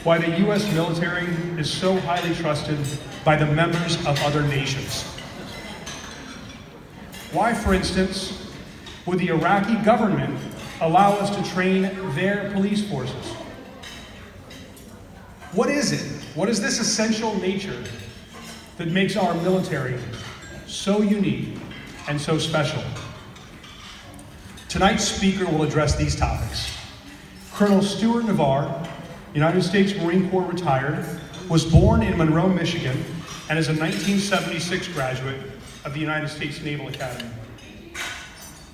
why the U.S. military is so highly trusted by the members of other nations. Why, for instance, would the Iraqi government allow us to train their police forces? What is it? What is this essential nature that makes our military so unique and so special? Tonight's speaker will address these topics. Colonel Stewart Navarre, United States Marine Corps retired, was born in Monroe, Michigan, and is a 1976 graduate of the United States Naval Academy.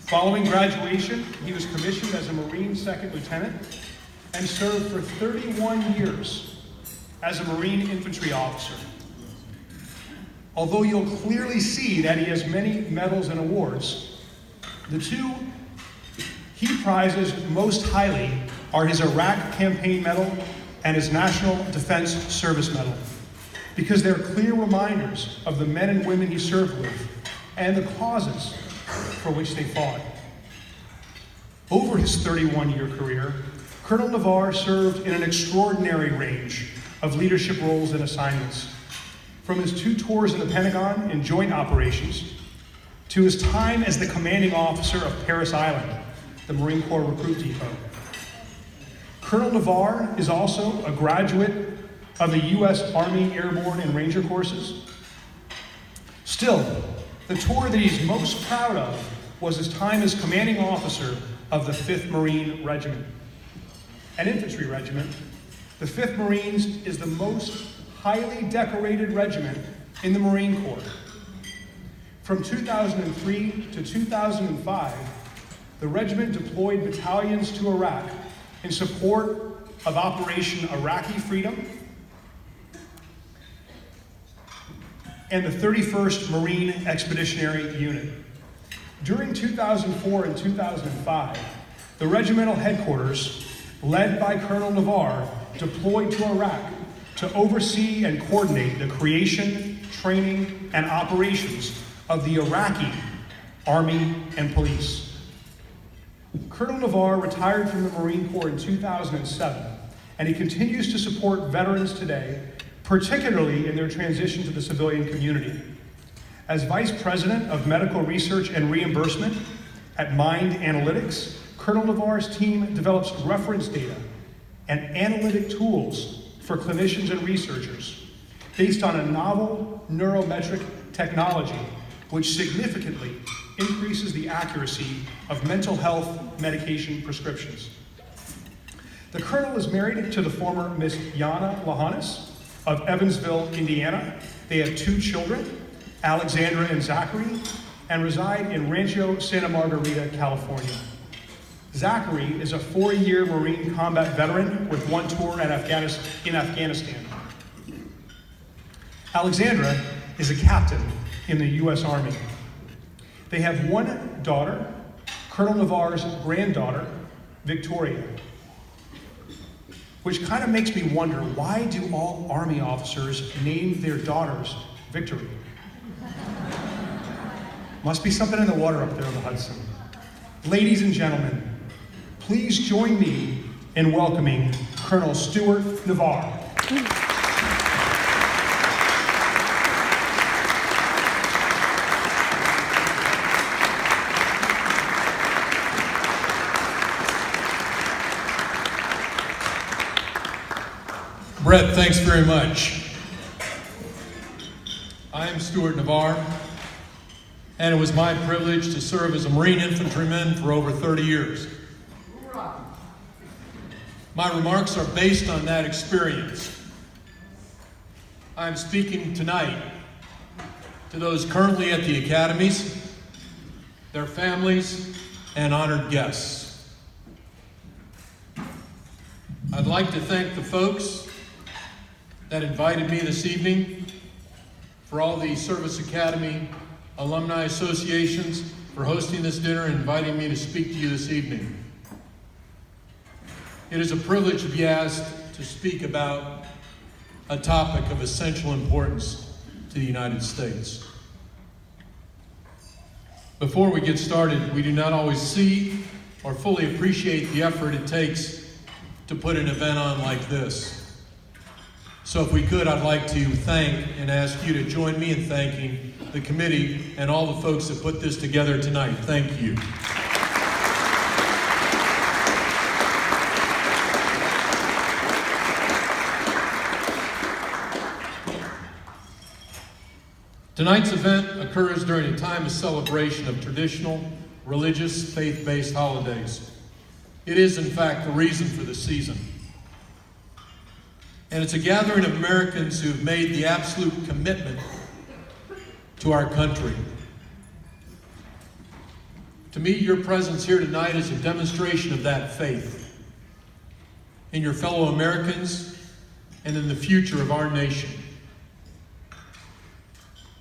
Following graduation, he was commissioned as a Marine Second Lieutenant and served for 31 years as a Marine Infantry officer. Although you'll clearly see that he has many medals and awards, the two he prizes most highly are his Iraq Campaign Medal and his National Defense Service Medal, because they're clear reminders of the men and women he served with and the causes for which they fought. Over his 31-year career, Colonel Navarre served in an extraordinary range of leadership roles and assignments, from his 2 tours in the Pentagon in joint operations to his time as the commanding officer of Parris Island, the Marine Corps Recruit Depot. Colonel Navarre is also a graduate of the U.S. Army Airborne and Ranger courses. Still, the tour that he's most proud of was his time as commanding officer of the 5th Marine Regiment, an infantry regiment. The 5th Marines is the most highly decorated regiment in the Marine Corps. From 2003 to 2005, the regiment deployed battalions to Iraq in support of Operation Iraqi Freedom and the 31st Marine Expeditionary Unit. During 2004 and 2005, the regimental headquarters, led by Colonel Navarre, deployed to Iraq to oversee and coordinate the creation, training, and operations of the Iraqi Army and Police. Colonel Navarre retired from the Marine Corps in 2007, and he continues to support veterans today, particularly in their transition to the civilian community. As Vice President of Medical Research and Reimbursement at Mind Analytics, Colonel Navarre's team develops reference data and analytic tools for clinicians and researchers based on a novel neurometric technology which significantly increases the accuracy of mental health medication prescriptions. The Colonel is married to the former Miss Yana Lahanis of Evansville, Indiana. They have 2 children, Alexandra and Zachary, and reside in Rancho Santa Margarita, California. Zachary is a 4-year Marine combat veteran with 1 tour in Afghanistan. Alexandra is a captain in the U.S. Army. They have 1 daughter, Colonel Navarre's granddaughter, Victoria, which kind of makes me wonder, why do all Army officers name their daughters Victory? Must be something in the water up there in the Hudson. Ladies and gentlemen, please join me in welcoming Colonel Stewart Navarre. Brett, thanks very much. I am Stewart Navarre, and it was my privilege to serve as a Marine infantryman for over 30 years. My remarks are based on that experience. I'm speaking tonight to those currently at the Academies, their families, and honored guests. I'd like to thank the folks that invited me this evening, for all the Service Academy alumni associations for hosting this dinner and inviting me to speak to you this evening. It is a privilege to be asked to speak about a topic of essential importance to the United States. Before we get started, we do not always see or fully appreciate the effort it takes to put an event on like this. So if we could, I'd like to thank and ask you to join me in thanking the committee and all the folks that put this together tonight. Thank you. Tonight's event occurs during a time of celebration of traditional, religious, faith-based holidays. It is, in fact, the reason for the season. And it's a gathering of Americans who've made the absolute commitment to our country. To me, your presence here tonight is a demonstration of that faith in your fellow Americans and in the future of our nation.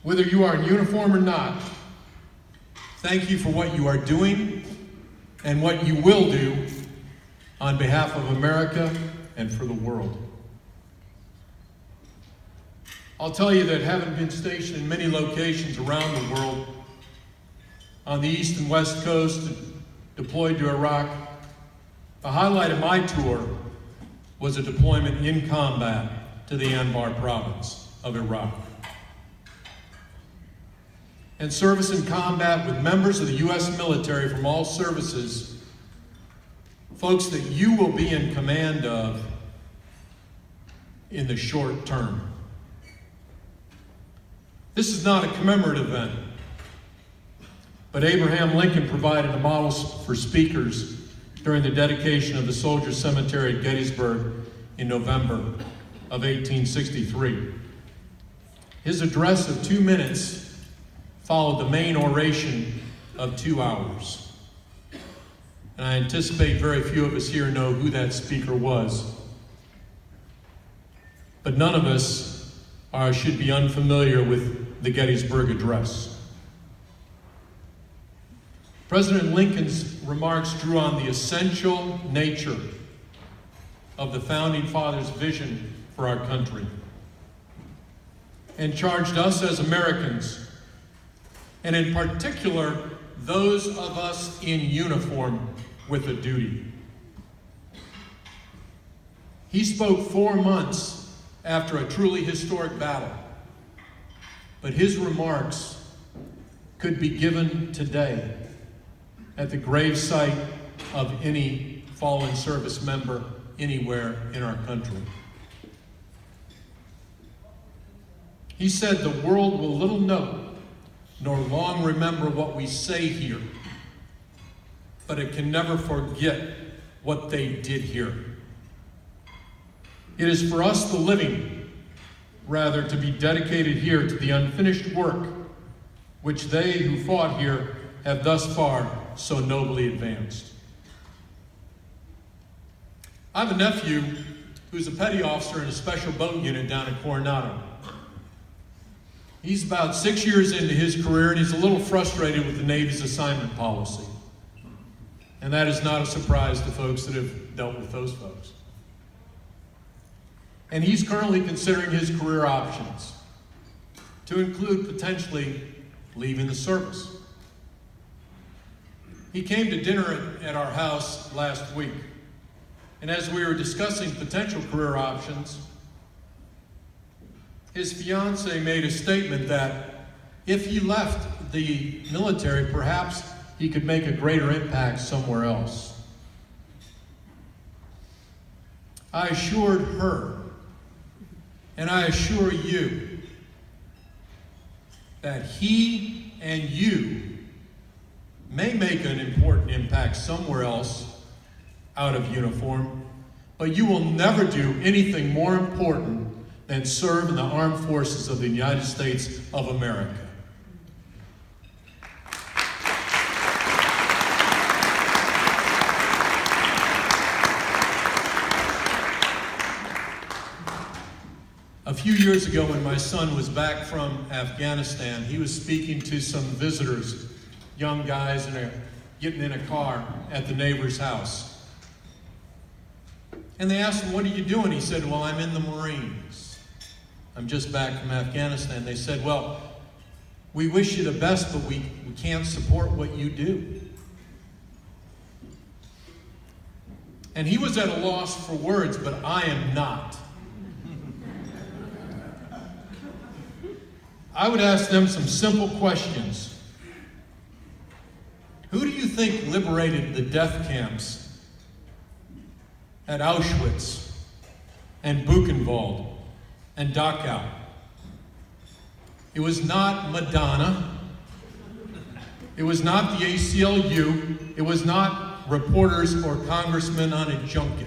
Whether you are in uniform or not, thank you for what you are doing and what you will do on behalf of America and for the world. I'll tell you that having been stationed in many locations around the world, on the East and West Coast, deployed to Iraq, the highlight of my tour was a deployment in combat to the Navarre province of Iraq. And service in combat with members of the U.S. military from all services, folks that you will be in command of in the short term. This is not a commemorative event, but Abraham Lincoln provided a model for speakers during the dedication of the Soldiers' Cemetery at Gettysburg in November of 1863. His address of 2 minutes followed the main oration of 2 hours. And I anticipate very few of us here know who that speaker was. But none of us should be unfamiliar with the Gettysburg Address. President Lincoln's remarks drew on the essential nature of the Founding Fathers' vision for our country and charged us as Americans, and in particular, those of us in uniform, with a duty. He spoke 4 months after a truly historic battle, but his remarks could be given today at the gravesite of any fallen service member anywhere in our country. He said, "The world will little know nor long remember what we say here, but it can never forget what they did here. It is for us, the living, rather, to be dedicated here to the unfinished work which they who fought here have thus far so nobly advanced." I have a nephew who's a petty officer in a special boat unit down at Coronado. He's about 6 years into his career, and he's a little frustrated with the Navy's assignment policy. And that is not a surprise to folks that have dealt with those folks. And he's currently considering his career options, to include potentially leaving the service. He came to dinner at our house last week, and as we were discussing potential career options, his fiancée made a statement that if he left the military, perhaps he could make a greater impact somewhere else. I assured her, and I assure you, that he and you may make an important impact somewhere else out of uniform, but you will never do anything more important than serve in the armed forces of the United States of America. A few years ago, when my son was back from Afghanistan, he was speaking to some visitors, young guys getting in a car at the neighbor's house. And they asked him, "What are you doing?" He said, "Well, I'm in the Marines. I'm just back from Afghanistan." They said, "Well, we wish you the best, but we can't support what you do." And he was at a loss for words, but I am not. I would ask them some simple questions. Who do you think liberated the death camps at Auschwitz and Buchenwald and Dachau? It was not Madonna. It was not the ACLU. It was not reporters or congressmen on a junket.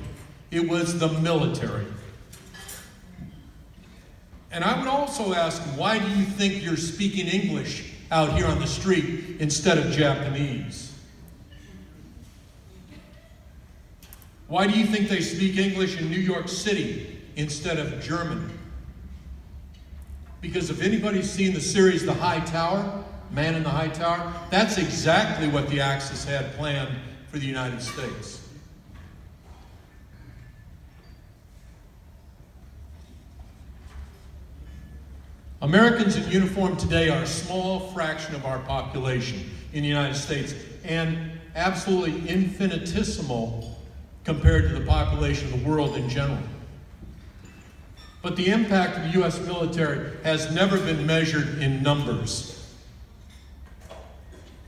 It was the military. And I would also ask, why do you think you're speaking English out here on the street instead of Japanese? Why do you think they speak English in New York City instead of German? Because if anybody's seen the series The High Tower, Man in the High Tower, that's exactly what the Axis had planned for the United States. Americans in uniform today are a small fraction of our population in the United States, and absolutely infinitesimal compared to the population of the world in general. But the impact of the U.S. military has never been measured in numbers.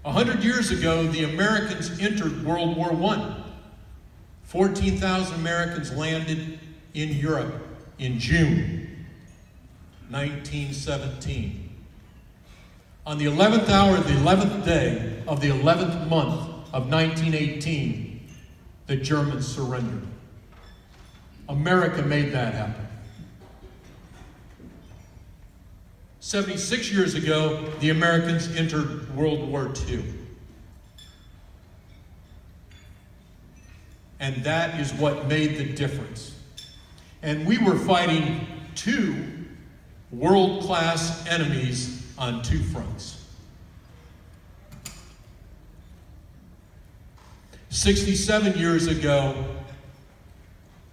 100 years ago, the Americans entered World War I. 14,000 Americans landed in Europe in June 1917. On the 11th hour of the 11th day of the 11th month of 1918, the Germans surrendered. America made that happen. 76 years ago, the Americans entered World War II. And that is what made the difference. And we were fighting two world-class enemies on two fronts. 67 years ago,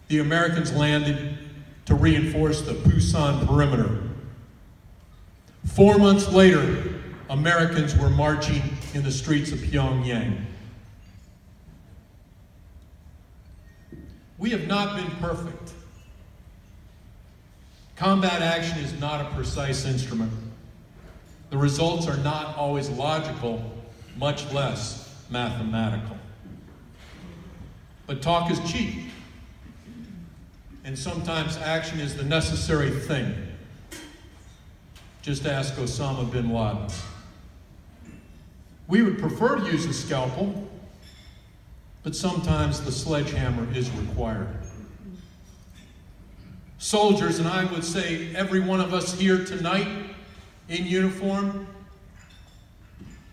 the Americans landed to reinforce the Pusan perimeter. 4 months later, Americans were marching in the streets of Pyongyang. We have not been perfect. Combat action is not a precise instrument. The results are not always logical, much less mathematical. But talk is cheap, and sometimes action is the necessary thing. Just ask Osama bin Laden. We would prefer to use a scalpel, but sometimes the sledgehammer is required. Soldiers, and I would say every one of us here tonight in uniform,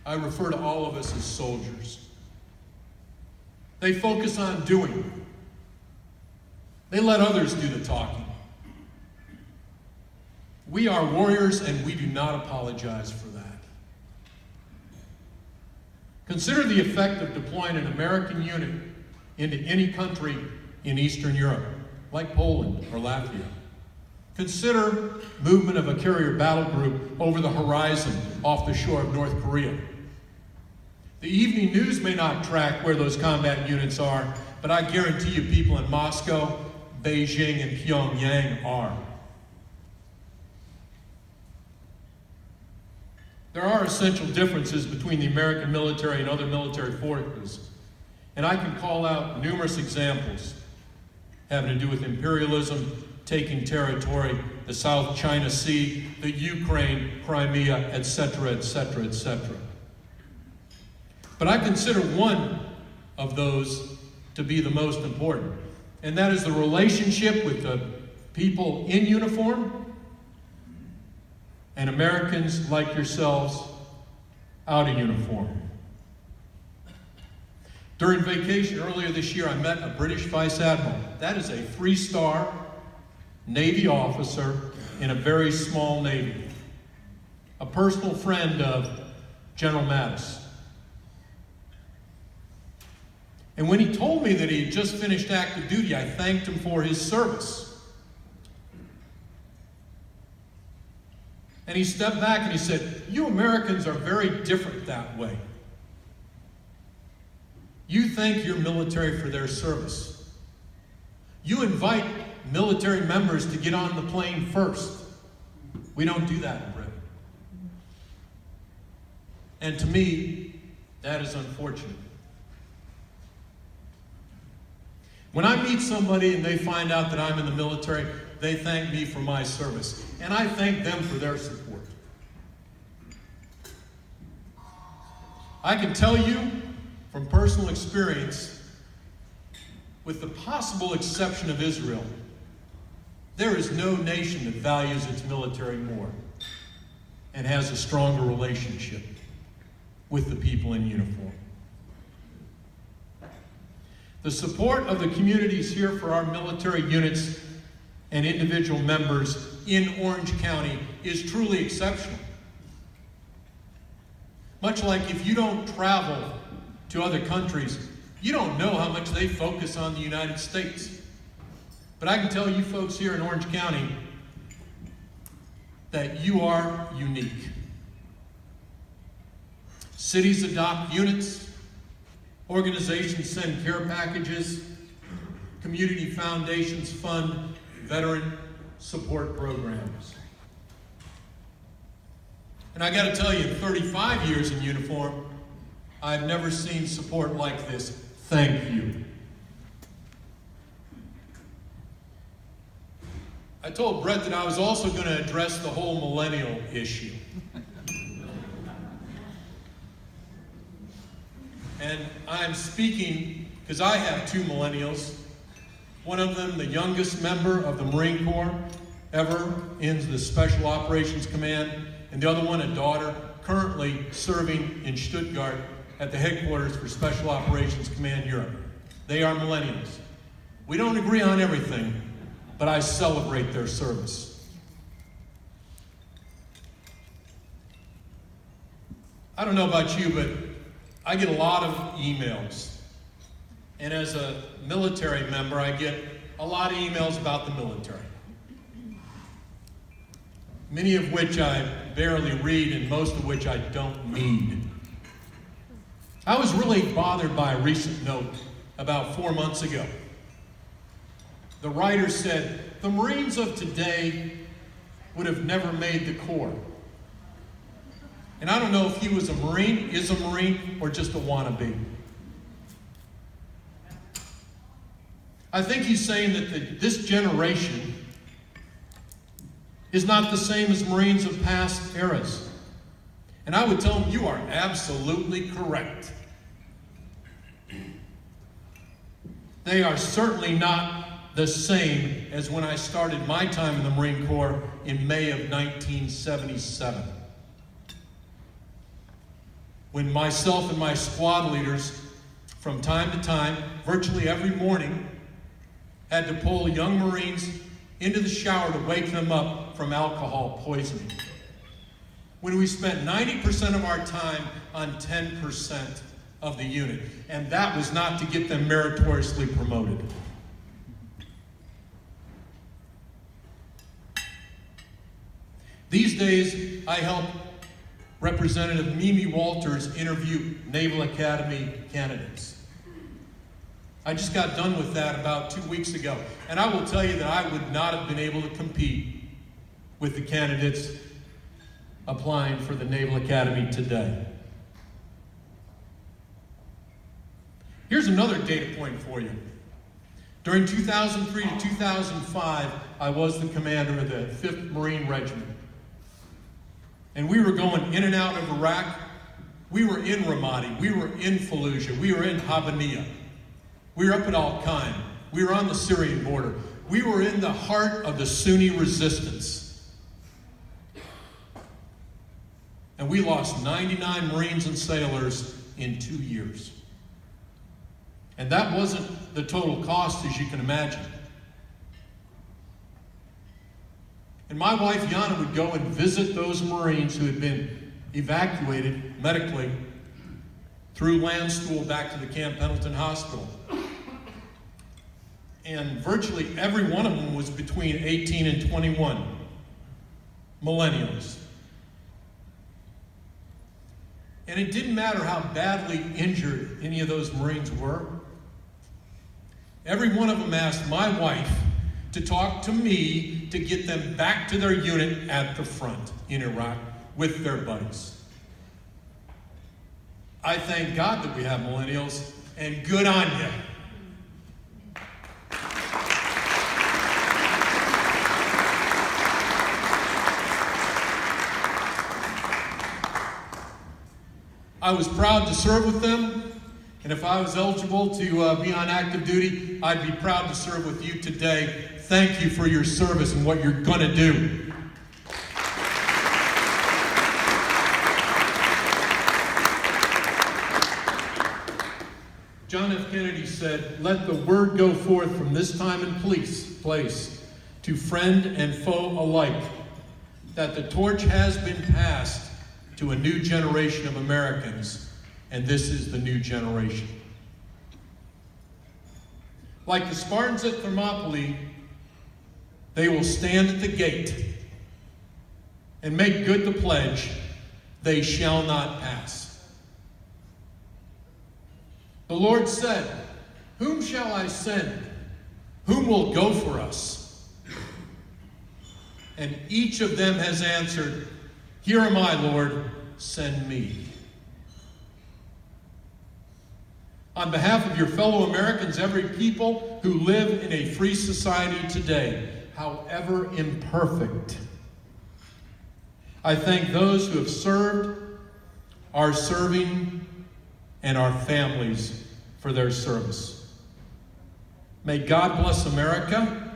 I refer to all of us as soldiers. They focus on doing. They let others do the talking. We are warriors, and we do not apologize for that. Consider the effect of deploying an American unit into any country in Eastern Europe, like Poland or Latvia. Consider movement of a carrier battle group over the horizon off the shore of North Korea. The evening news may not track where those combat units are, but I guarantee you people in Moscow, Beijing, and Pyongyang are. There are essential differences between the American military and other military forces, and I can call out numerous examples having to do with imperialism, taking territory, the South China Sea, the Ukraine, Crimea, etc., etc., etc. But I consider one of those to be the most important, and that is the relationship with the people in uniform and Americans like yourselves out of uniform. During vacation earlier this year, I met a British Vice Admiral. That is a 3-star Navy officer in a very small Navy. A personal friend of General Mattis. And when he told me that he had just finished active duty, I thanked him for his service. And he stepped back and he said, "You Americans are very different that way. You thank your military for their service. You invite military members to get on the plane first. We don't do that in Britain. And to me, that is unfortunate. When I meet somebody and they find out that I'm in the military, they thank me for my service. And I thank them for their support. I can tell you from personal experience, with the possible exception of Israel, there is no nation that values its military more and has a stronger relationship with the people in uniform. The support of the communities here for our military units and individual members in Orange County is truly exceptional. Much like if you don't travel to other countries, you don't know how much they focus on the United States. But I can tell you folks here in Orange County that you are unique. Cities adopt units, organizations send care packages, community foundations fund veteran support programs. And I got to tell you, in 35 years in uniform, I've never seen support like this. Thank you. I told Brett that I was also going to address the whole millennial issue. And I'm speaking because I have two millennials. One of them, the youngest member of the Marine Corps ever in the Special Operations Command, and the other one, a daughter, currently serving in Stuttgart at the headquarters for Special Operations Command Europe. They are millennials. We don't agree on everything, but I celebrate their service. I don't know about you, but I get a lot of emails. And as a military member, I get a lot of emails about the military. Many of which I barely read, and most of which I don't need. I was really bothered by a recent note about 4 months ago. The writer said, the Marines of today would have never made the Corps. And I don't know if he was a Marine, is a Marine, or just a wannabe. I think he's saying that this generation is not the same as Marines of past eras. And I would tell him, you are absolutely correct. They are certainly not the same as when I started my time in the Marine Corps in May of 1977. When myself and my squad leaders, from time to time, virtually every morning, had to pull young Marines into the shower to wake them up from alcohol poisoning. When we spent 90% of our time on 10% of the unit, and that was not to get them meritoriously promoted. These days, I help Representative Mimi Walters interview Naval Academy candidates. I just got done with that about 2 weeks ago, and I will tell you that I would not have been able to compete with the candidates applying for the Naval Academy today. Here's another data point for you. During 2003 to 2005, I was the commander of the 5th Marine Regiment. And we were going in and out of Iraq. We were in Ramadi. We were in Fallujah. We were in Habbaniyah. We were up at Al-Qaim. We were on the Syrian border. We were in the heart of the Sunni resistance. And we lost 99 Marines and sailors in 2 years. And that wasn't the total cost, as you can imagine. And my wife, Yana, would go and visit those Marines who had been evacuated medically through land school back to the Camp Pendleton Hospital. And virtually every one of them was between 18 and 21, millennials. And it didn't matter how badly injured any of those Marines were. Every one of them asked my wife to talk to me to get them back to their unit at the front in Iraq with their buddies. I thank God that we have millennials, and good on you. I was proud to serve with them, and if I was eligible to be on active duty, I'd be proud to serve with you today. Thank you for your service and what you're going to do. John F. Kennedy said, "Let the word go forth from this time and place to friend and foe alike, that the torch has been passed to a new generation of Americans, and this is the new generation." Like the Spartans at Thermopylae, they will stand at the gate and make good the pledge, "They shall not pass." The Lord said, "Whom shall I send? Whom will go for us?" And each of them has answered, "Here am I, Lord, send me." On behalf of your fellow Americans, every people who live in a free society today, however imperfect, I thank those who have served, are serving, and our families for their service. May God bless America.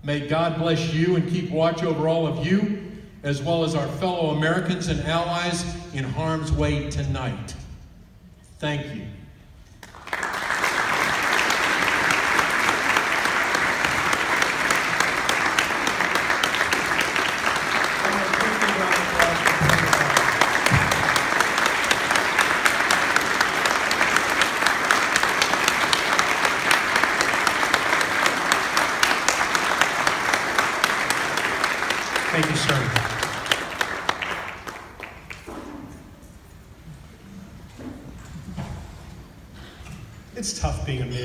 May God bless you and keep watch over all of you, as well as our fellow Americans and allies in harm's way tonight. Thank you. Thank you, sir. It's tough being a mid.